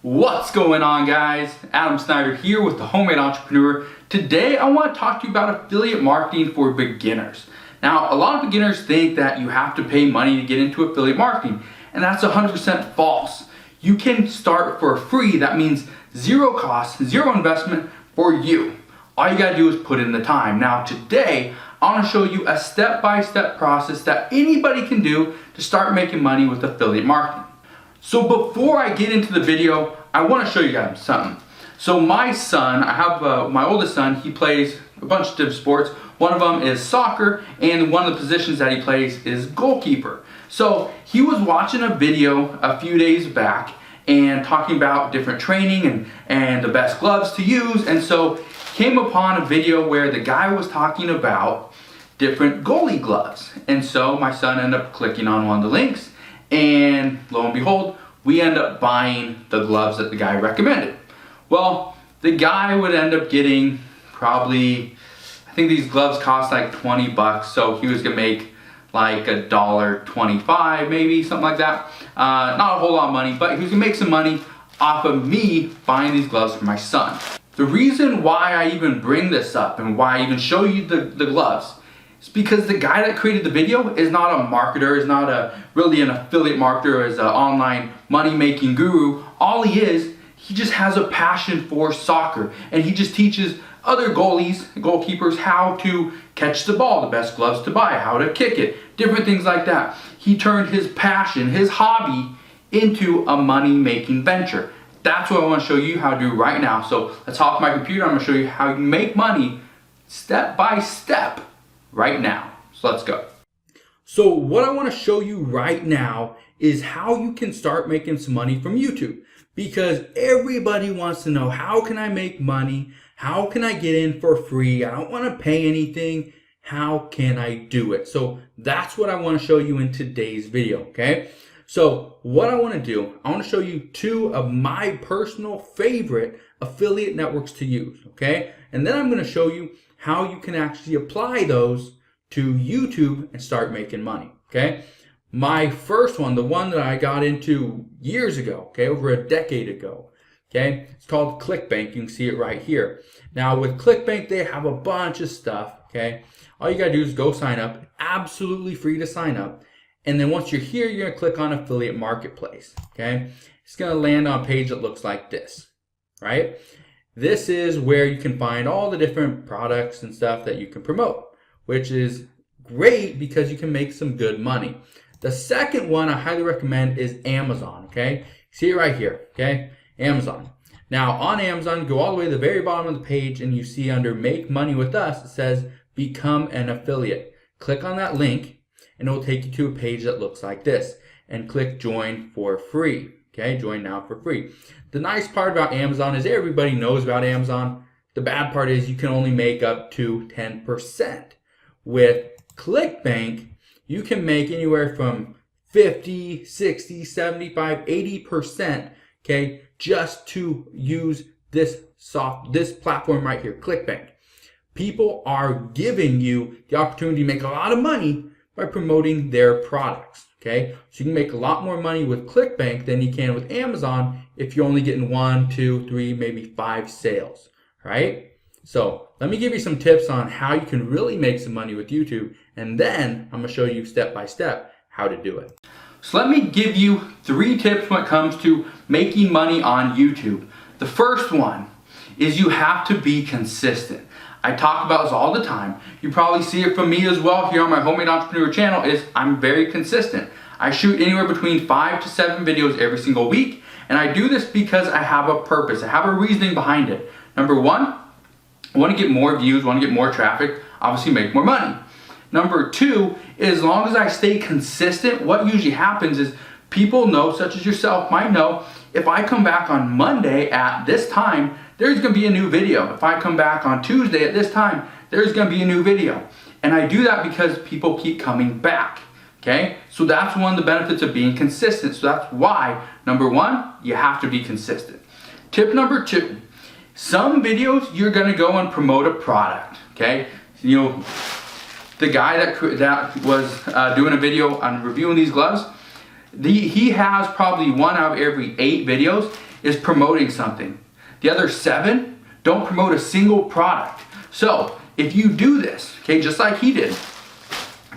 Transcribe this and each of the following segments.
What's going on, guys? Adam Snyder here with the Homemade Entrepreneur. Today I want to talk to you about affiliate marketing for beginners. Now, a lot of beginners think that you have to pay money to get into affiliate marketing, and that's 100% false. You can start for free. That means zero cost, zero investment for you. All you gotta do is put in the time. Now today, I wanna show you a step-by-step process that anybody can do to start making money with affiliate marketing. So before I get into the video, I want to show you guys something. So my son, I have my oldest son, he plays a bunch of different sports. One of them is soccer, and one of the positions that he plays is goalkeeper. So he was watching a video a few days back and talking about different training and the best gloves to use, and so came upon a video where the guy was talking about different goalie gloves. And so my son ended up clicking on one of the links, and lo and behold, we end up buying the gloves that the guy recommended. Well, the guy would end up getting probably, I think these gloves cost like 20 bucks, so he was gonna make like $1.25 maybe, something like that. Not a whole lot of money, but he was gonna make some money off of me buying these gloves for my son. The reason why I even bring this up and why I even show you the gloves, it's because the guy that created the video is not a marketer, is not really an affiliate marketer, is an online money-making guru. All he just has a passion for soccer, and he just teaches other goalkeepers how to catch the ball, the best gloves to buy, how to kick it, different things like that. He turned his passion, his hobby, into a money-making venture. That's what I want to show you how to do right now. So let's hop on my computer. I'm going to show you how you make money step by step right now. So let's go. So what I want to show you right now is how you can start making some money from YouTube, because everybody wants to know, how can I make money? How can I get in for free? I don't want to pay anything. How can I do it? So that's what I want to show you in today's video, okay? So what I want to do, I want to show you two of my personal favorite affiliate networks to use, okay? And then I'm going to show you how you can actually apply those to YouTube and start making money, okay? My first one, the one that I got into years ago, okay, over a decade ago, okay, it's called ClickBank. You can see it right here. Now with ClickBank, they have a bunch of stuff, okay? All you gotta do is go sign up, absolutely free to sign up. And then once you're here, you're gonna click on Affiliate Marketplace, okay? It's gonna land on a page that looks like this, right? This is where you can find all the different products and stuff that you can promote, which is great because you can make some good money. The second one I highly recommend is Amazon, okay? See it right here, okay? Amazon. Now on Amazon, go all the way to the very bottom of the page and you see under Make Money With Us, it says Become an Affiliate. Click on that link and it will take you to a page that looks like this, and click Join for free. Okay, join now for free. The nice part about Amazon is everybody knows about Amazon. The bad part is you can only make up to 10%. With ClickBank, you can make anywhere from 50, 60, 75, 80%, okay, just to use this platform right here, ClickBank. People are giving you the opportunity to make a lot of money by promoting their products. Okay, so you can make a lot more money with ClickBank than you can with Amazon if you're only getting 1, 2, 3, maybe 5 sales, right? So let me give you some tips on how you can really make some money with YouTube, and then I'm gonna show you step by step how to do it. So let me give you 3 tips when it comes to making money on YouTube. The first one is you have to be consistent. I talk about this all the time. You probably see it from me as well here on my Homemade Entrepreneur channel, is I'm very consistent. I shoot anywhere between 5 to 7 videos every single week, and I do this because I have a purpose. I have a reasoning behind it. Number one, I want to get more views, want to get more traffic, obviously make more money. Number two, as long as I stay consistent, what usually happens is people know, such as yourself might know, if I come back on Monday at this time, there's going to be a new video. If I come back on Tuesday at this time, there's going to be a new video. And I do that because people keep coming back, okay? So that's one of the benefits of being consistent. So that's why, number one, you have to be consistent. Tip number 2, some videos you're going to go and promote a product, okay? You know, the guy that was doing a video on reviewing these gloves, he has probably 1 out of every 8 videos is promoting something. The other 7 don't promote a single product. So if you do this, okay, just like he did,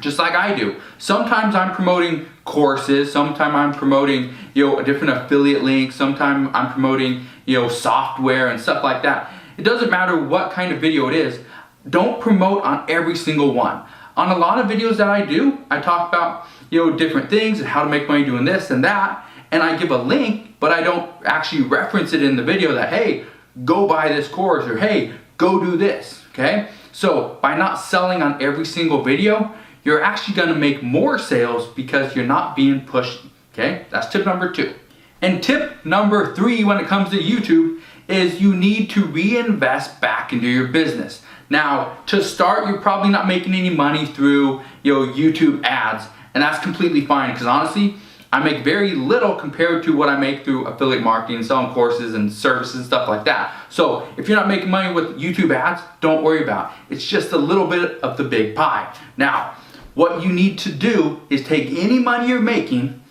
just like I do, sometimes I'm promoting courses, sometimes I'm promoting, a different affiliate link, sometimes I'm promoting, software and stuff like that. It doesn't matter what kind of video it is. Don't promote on every single one. On a lot of videos that I do, I talk about, different things and how to make money doing this and that, and I give a link, but I don't actually reference it in the video that, hey, go buy this course, or hey, go do this, okay? So by not selling on every single video, you're actually gonna make more sales because you're not being pushy, okay? That's tip number 2. And tip number 3 when it comes to YouTube is you need to reinvest back into your business. Now, to start, you're probably not making any money through, YouTube ads, and that's completely fine, because honestly, I make very little compared to what I make through affiliate marketing, selling courses and services and stuff like that. So if you're not making money with YouTube ads, don't worry about it. It's just a little bit of the big pie. Now, what you need to do is take any money you're making,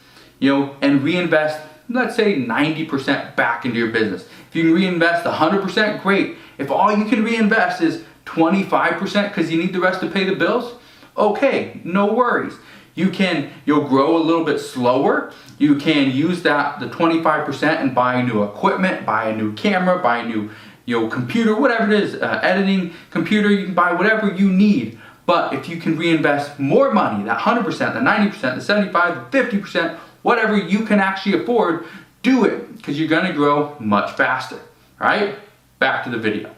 and reinvest, let's say 90% back into your business. If you can reinvest 100%, great. If all you can reinvest is 25% because you need the rest to pay the bills, okay, no worries. You'll grow a little bit slower. You can use the 25% and buy new equipment, buy a new camera, buy a new computer, whatever it is, editing computer, you can buy whatever you need. But if you can reinvest more money, that 100%, the 90%, the 75%, the 50%, whatever you can actually afford, do it, because you're gonna grow much faster. All right, back to the video.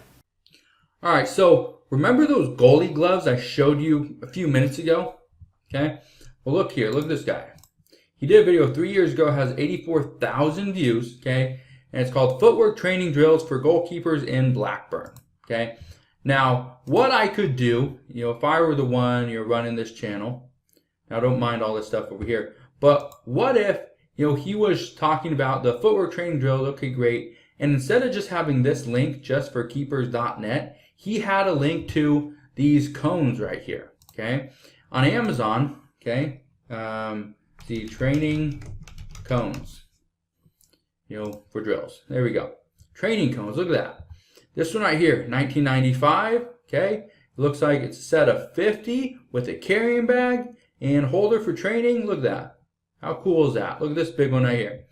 All right, so remember those goalie gloves I showed you a few minutes ago? Okay, well look here, look at this guy. He did a video 3 years ago, has 84,000 views, okay? And it's called Footwork Training Drills for Goalkeepers in Blackburn, okay? Now, what I could do, if I were the one running this channel, now don't mind all this stuff over here, but what if, he was talking about the footwork training drills, okay, great, and instead of just having this link just for keepers.net, he had a link to these cones right here, okay? On Amazon, okay, the training cones, for drills. There we go. Training cones, look at that. This one right here, 1995, okay? It looks like it's a set of 50 with a carrying bag and holder for training. Look at that. How cool is that? Look at this big one right here,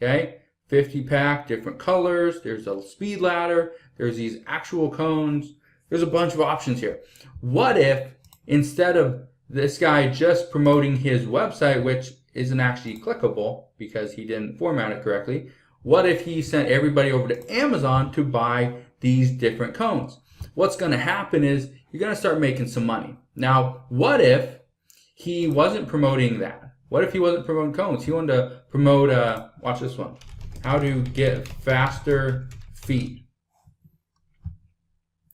okay? 50 pack, different colors. There's a speed ladder. There's these actual cones. There's a bunch of options here. What if, instead of this guy just promoting his website, which isn't actually clickable because he didn't format it correctly, what if he sent everybody over to Amazon to buy these different cones? What's going to happen is you're going to start making some money. Now, what if he wasn't promoting that? What if he wasn't promoting cones? He wanted to promote, watch this one, how to get faster feet.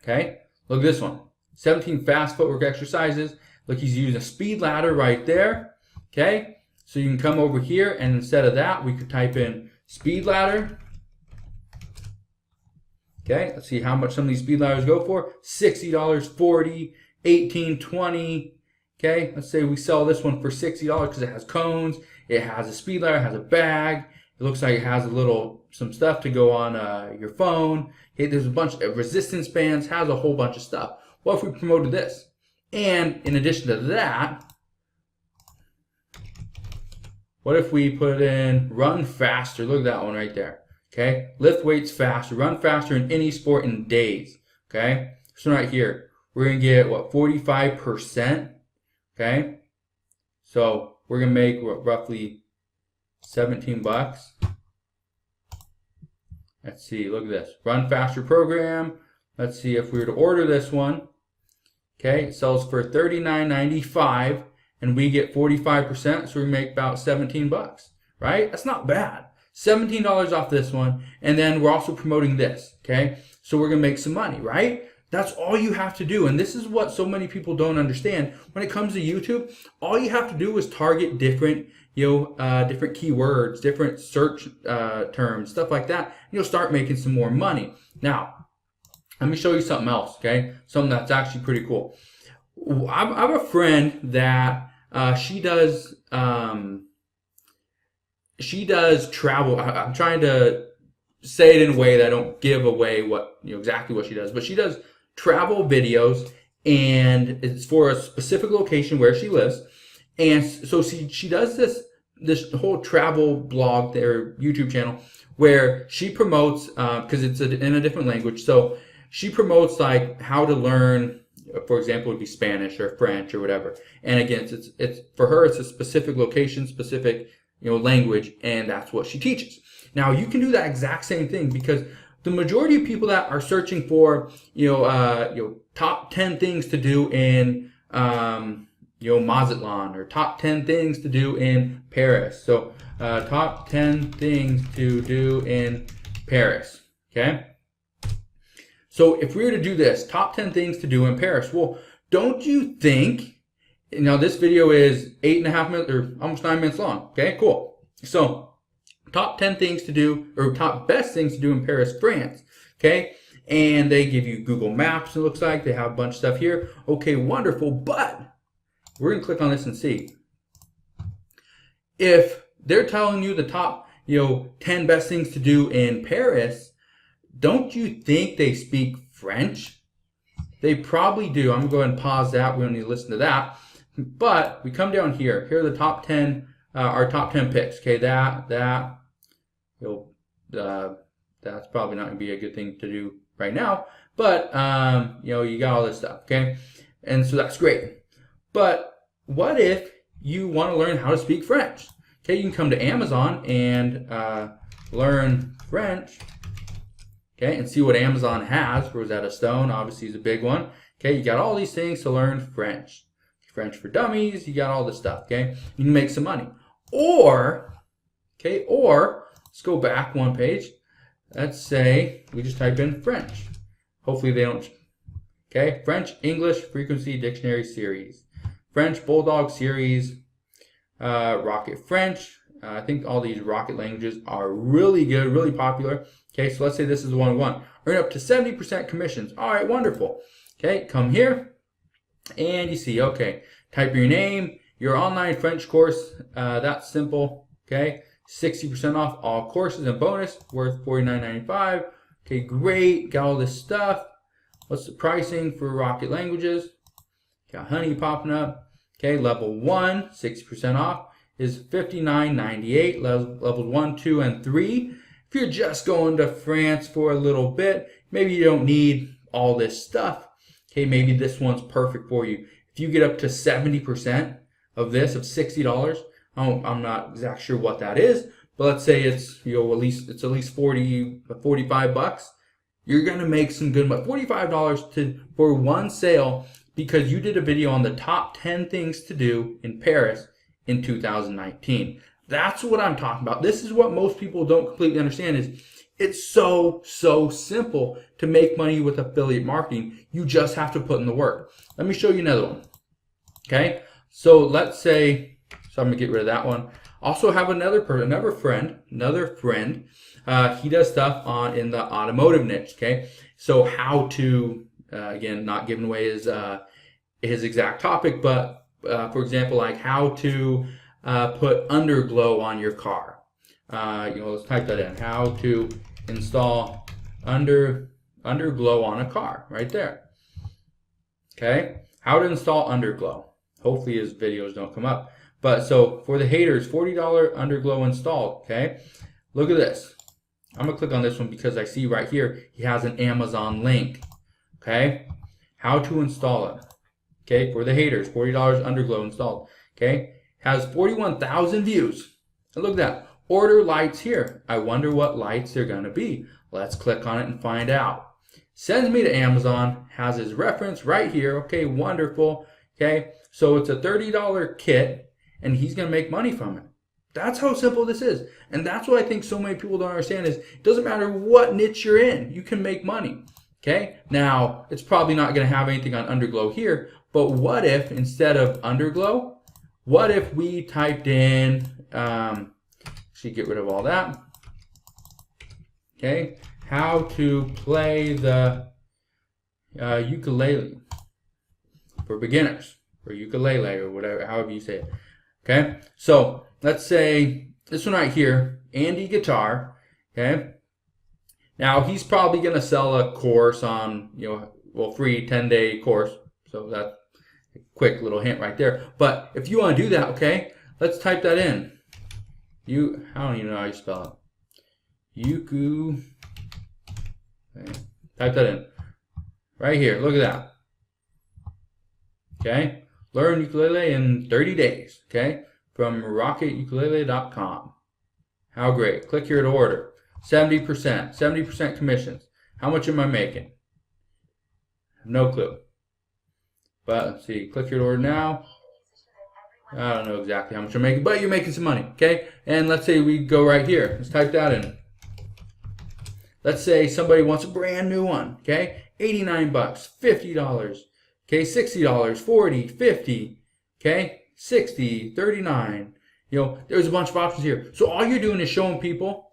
Okay, look at this one, 17 fast footwork exercises. Look, he's using a speed ladder right there. Okay, so you can come over here, and instead of that, we could type in speed ladder. Okay, let's see how much some of these speed ladders go for. $60, $40, $18, $20. Okay, let's say we sell this one for $60 because it has cones, it has a speed ladder, it has a bag. It looks like it has some stuff to go on your phone. Okay, there's a bunch of resistance bands, has a whole bunch of stuff. What if we promoted this? And in addition to that, what if we put in run faster? Look at that one right there. Okay, lift weights faster, run faster in any sport in days. Okay, so right here, we're gonna get what, 45%. Okay, so we're gonna make what, roughly 17 bucks. Let's see, look at this, run faster program. Let's see if we were to order this one. Okay, it sells for $39.95 and we get 45%, so we make about 17 bucks, right? That's not bad. $17 off this one, and then we're also promoting this, okay? So we're gonna make some money, right? That's all you have to do, and this is what so many people don't understand. When it comes to YouTube, all you have to do is target different, different keywords, different search terms, stuff like that, and you'll start making some more money. Now, let me show you something else, okay? Something that's actually pretty cool. I have a friend that she does travel. I'm trying to say it in a way that I don't give away what, exactly what she does, but she does travel videos, and it's for a specific location where she lives. And so she does this whole travel blog, their YouTube channel, where she promotes, because it's in a different language, so she promotes like how to learn, for example, it would be Spanish or French or whatever. And again, it's for her, it's a specific location, specific language, and that's what she teaches. Now you can do that exact same thing, because the majority of people that are searching for top 10 things to do in Mazatlan, or top 10 things to do in Paris. So top 10 things to do in Paris. Okay. So if we were to do this, top 10 things to do in Paris, well, don't you think, this video is 8.5 minutes, or almost 9 minutes long. Okay, cool. So top 10 things to do, or top best things to do in Paris, France. Okay. And they give you Google Maps, it looks like. They have a bunch of stuff here. Okay, wonderful. But we're going to click on this and see. If they're telling you the top, 10 best things to do in Paris, don't you think they speak French? They probably do. I'm going to go ahead and pause that. We don't need to listen to that. But we come down here. Here are the top 10, our top 10 picks. Okay, that's probably not going to be a good thing to do right now. But, you got all this stuff. Okay, and so that's great. But what if you want to learn how to speak French? Okay, you can come to Amazon and learn French. Okay, and see what Amazon has. Rosetta Stone, obviously, is a big one. Okay, you got all these things to learn French. French for Dummies, you got all this stuff, okay? You can make some money. Or let's go back one page. Let's say we just type in French. Hopefully they don't, okay? French, English, Frequency Dictionary Series. French Bulldog Series, Rocket French. I think all these rocket languages are really good, really popular. Okay, so let's say this is the one we want. Earn up to 70% commissions. All right, wonderful. Okay, come here, and you see, okay, type your name, your online French course. That's simple. Okay, 60% off all courses and bonus, worth $49.95. Okay, great, got all this stuff. What's the pricing for rocket languages? Got Honey popping up. Okay, level 1, 60% off is $59.98. Levels 1, 2, and 3. If you're just going to France for a little bit, maybe you don't need all this stuff. Okay, maybe this one's perfect for you. If you get up to 70% of this, of $60, I'm not exactly sure what that is, but let's say it's at least 45 bucks. You're gonna make some good money. $45 for one sale, because you did a video on the top 10 things to do in Paris in 2019. That's what I'm talking about. This is what most people don't completely understand, is it's so simple to make money with affiliate marketing. You just have to put in the work. Let me show you another one. Okay, so let's say, so I'm gonna get rid of that one. Also have another friend. He does stuff in the automotive niche. Okay, so how to, again, not giving away his exact topic, but for example, like how to put underglow on your car. Let's type that in. How to install underglow on a car, right there. Okay, how to install underglow. Hopefully his videos don't come up. But so for the haters, $40 underglow installed. Okay, look at this. I'm gonna click on this one because I see right here he has an Amazon link. Okay, how to install it. Okay, for the haters, $40 underglow installed. Okay, has 41,000 views. And look at that. Order lights here. I wonder what lights they're gonna be. Let's click on it and find out. Sends me to Amazon, has his reference right here. Okay, wonderful. Okay, so it's a $30 kit, and he's gonna make money from it. That's how simple this is. And that's what I think so many people don't understand, is it doesn't matter what niche you're in, you can make money. Okay, now it's probably not gonna have anything on underglow here, but what if instead of underglow, what if we typed in, should get rid of all that. Okay, how to play the ukulele for beginners, or ukulele, or whatever, however you say it. Okay, so let's say this one right here, Andy Guitar. Okay, Now he's probably going to sell a course on, free 10-day course. So that's a quick little hint right there. But if you want to do that, okay, let's type that in. I don't even know how you spell it. Yuku. Okay. Type that in. Right here. Look at that. Okay. Learn ukulele in 30 days. Okay. From rocketukulele.com. How great. Click here to order. 70%. 70% commissions. How much am I making? No clue. But let's see. Click here to order now. I don't know exactly how much I'm making, but you're making some money. Okay. And let's say we go right here. Let's type that in. Let's say somebody wants a brand new one. Okay. 89 bucks. $50. Okay. $60. 40. 50. Okay. 60. 39. There's a bunch of options here. So all you're doing is showing people,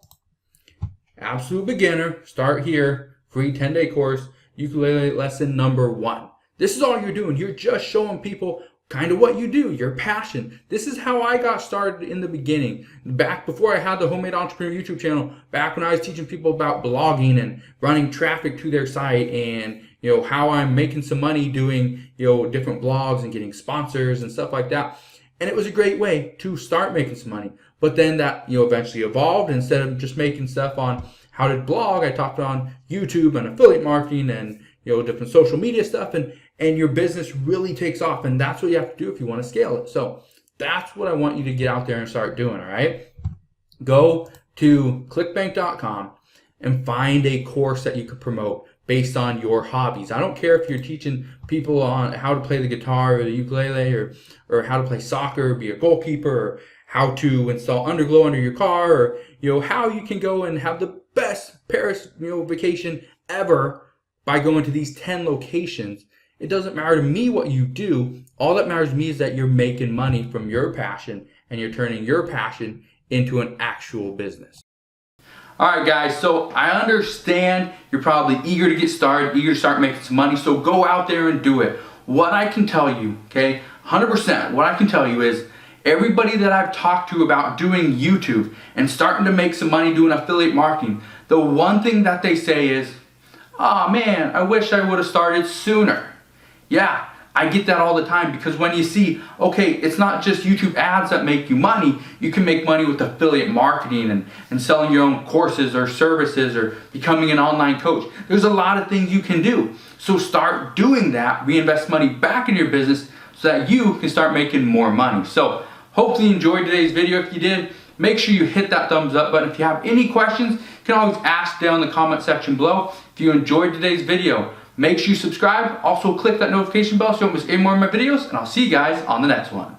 absolute beginner, start here, free 10-day course, ukulele lesson number 1. This is all you're doing. You're just showing people kind of what you do, your passion. This is how I got started in the beginning. Back before I had the Homemade Entrepreneur YouTube channel, back when I was teaching people about blogging and running traffic to their site, and how I'm making some money doing different blogs and getting sponsors and stuff like that. And it was a great way to start making some money. But then that eventually evolved. Instead of just making stuff on how to blog, I talked on YouTube and affiliate marketing and different social media stuff, and your business really takes off. And that's what you have to do if you want to scale it. So that's what I want you to get out there and start doing. All right, go to clickbank.com and find a course that you could promote based on your hobbies. I don't care if you're teaching people on how to play the guitar or the ukulele, or how to play soccer, or be a goalkeeper, or how to install underglow under your car, or how you can go and have the best Paris vacation ever by going to these 10 locations. It doesn't matter to me what you do. All that matters to me is that you're making money from your passion, and you're turning your passion into an actual business. Alright guys, so I understand you're probably eager to get started, eager to start making some money, so go out there and do it. What I can tell you, okay, 100%, what I can tell you is everybody that I've talked to about doing YouTube and starting to make some money doing affiliate marketing, the one thing that they say is, oh man, I wish I would have started sooner. Yeah, I get that all the time, because when you see, okay, it's not just YouTube ads that make you money, you can make money with affiliate marketing and selling your own courses or services or becoming an online coach. There's a lot of things you can do. So start doing that, reinvest money back in your business so that you can start making more money. So hopefully you enjoyed today's video. If you did, make sure you hit that thumbs up button. If you have any questions, you can always ask down in the comment section below. If you enjoyed today's video, make sure you subscribe. Also click that notification bell so you don't miss any more of my videos, and I'll see you guys on the next one.